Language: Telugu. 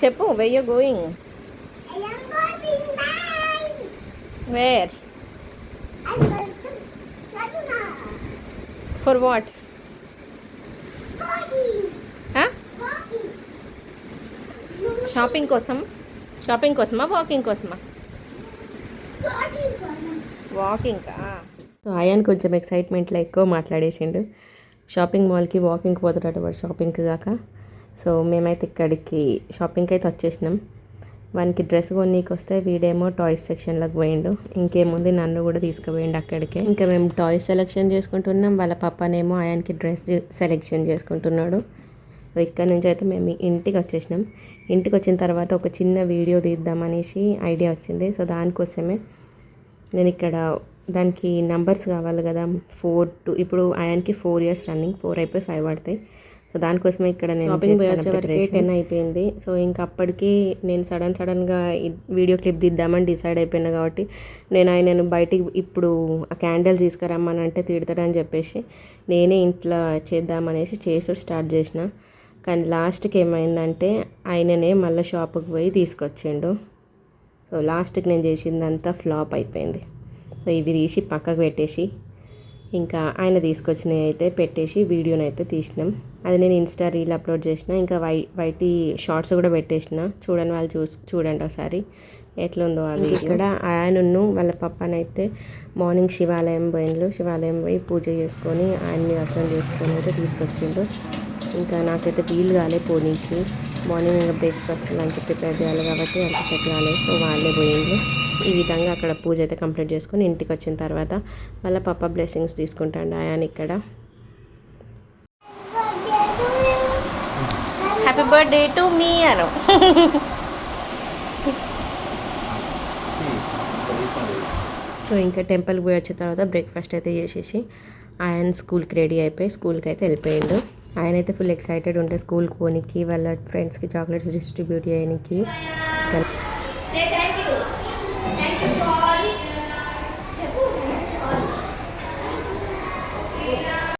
చెప్పు where you going? I am going back. Where? I'm going to Sadhana. For what? Walking. Huh? Walking. Shopping కోసమా వాకింగ్ కోసమా? Walking. వాకింగ్కా. సో అయాన్ కొంచెం ఎక్సైట్మెంట్లో ఎక్కువ మాట్లాడేసిండు. షాపింగ్ మాల్కి వాకింగ్కి పోతాడట వాడు షాపింగ్కి కాక. సో మేమైతే ఇక్కడికి షాపింగ్కి అయితే వచ్చేసినాం. వానికి డ్రెస్ కొనీకి వస్తే వీడేమో టాయ్స్ సెక్షన్లోకి పోయిండు. ఇంకేముంది నన్ను కూడా తీసుకుపోయిండు అక్కడికి. ఇంకా మేము టాయ్స్ సెలెక్షన్ చేసుకుంటున్నాం, వాళ్ళ పప్పనేమో ఆయనకి డ్రెస్ సెలెక్షన్ చేసుకుంటున్నాడు. సో ఇక్కడ నుంచి అయితే మేము ఇంటికి వచ్చేసినాం. ఇంటికి వచ్చిన తర్వాత ఒక చిన్న వీడియో తీద్దామనేసి ఐడియా వచ్చింది. సో దానికోసమే నేను ఇక్కడ దానికి నంబర్స్ కావాలి కదా, 4 to ఇప్పుడు ఆయనకి 4 years రన్నింగ్, 4 అయిపోయి 5 పడతాయి. సో దానికోసమే ఇక్కడ నేను షాపింగ్ పోయి వచ్చేవరకు 10 అయిపోయింది. సో ఇంకా అప్పటికి నేను సడన్గా వీడియో క్లిప్ తీద్దామని డిసైడ్ అయిపోయినా కాబట్టి నేను బయటికి ఇప్పుడు ఆ క్యాండిల్స్ తీసుకురమ్మని అంటే తిడతాడని చెప్పేసి నేనే ఇంట్లో చేద్దామనేసి చేసుడు స్టార్ట్ చేసిన. కానీ లాస్ట్కి ఏమైందంటే ఆయననే మళ్ళీ షాప్కి పోయి తీసుకొచ్చిండు. సో లాస్ట్కి నేను చేసిందంతా ఫ్లాప్ అయిపోయింది. సో ఇవి తీసి పక్కకు పెట్టేసి ఇంకా ఆయన తీసుకొచ్చినవి అయితే పెట్టేసి వీడియోని అయితే తీసినాం. అది నేను ఇన్స్టా రీల్ అప్లోడ్ చేసిన, ఇంకా వైటి షార్ట్స్ కూడా పెట్టేసిన. చూడని వాళ్ళు చూడండి ఒకసారి ఎట్లుందో అవి. ఇక్కడ ఆయనను వాళ్ళ పప్పనైతే మార్నింగ్ శివాలయం పోయి పూజ చేసుకొని ఆయన్ని అర్చన చేసుకొని అయితే తీసుకొచ్చిండు. ఇంకా నాకైతే వీలు కాలే పోనీకి. మార్నింగ్ ఇంకా బ్రేక్ఫాస్ట్ లంచ్ ప్రిపేర్ చేయాలి కాబట్టి అంత సెట్ కాలేదు. సో వాళ్ళే పోయిండ్రు. ఈ విధంగా అక్కడ పూజ అయితే కంప్లీట్ చేసుకొని ఇంటికి వచ్చిన తర్వాత వాళ్ళ పప్ప బ్లెస్సింగ్స్ తీసుకుంటాడు ఆయన ఇక్కడ. Happy birthday to me Anu. So ఇంకా టెంపుల్కి పోయి వచ్చిన తర్వాత బ్రేక్ఫాస్ట్ అయితే చేసేసి ఆయన స్కూల్కి రెడీ అయిపోయి స్కూల్కి అయితే వెళ్ళిపోయిండు. ఆయన అయితే ఫుల్ ఎక్సైటెడ్ ఉంటే స్కూల్కి పోనీకి, వాళ్ళ ఫ్రెండ్స్కి చాక్లెట్స్ డిస్ట్రిబ్యూట్ చేయడానికి. Say thank you. Thank you to all.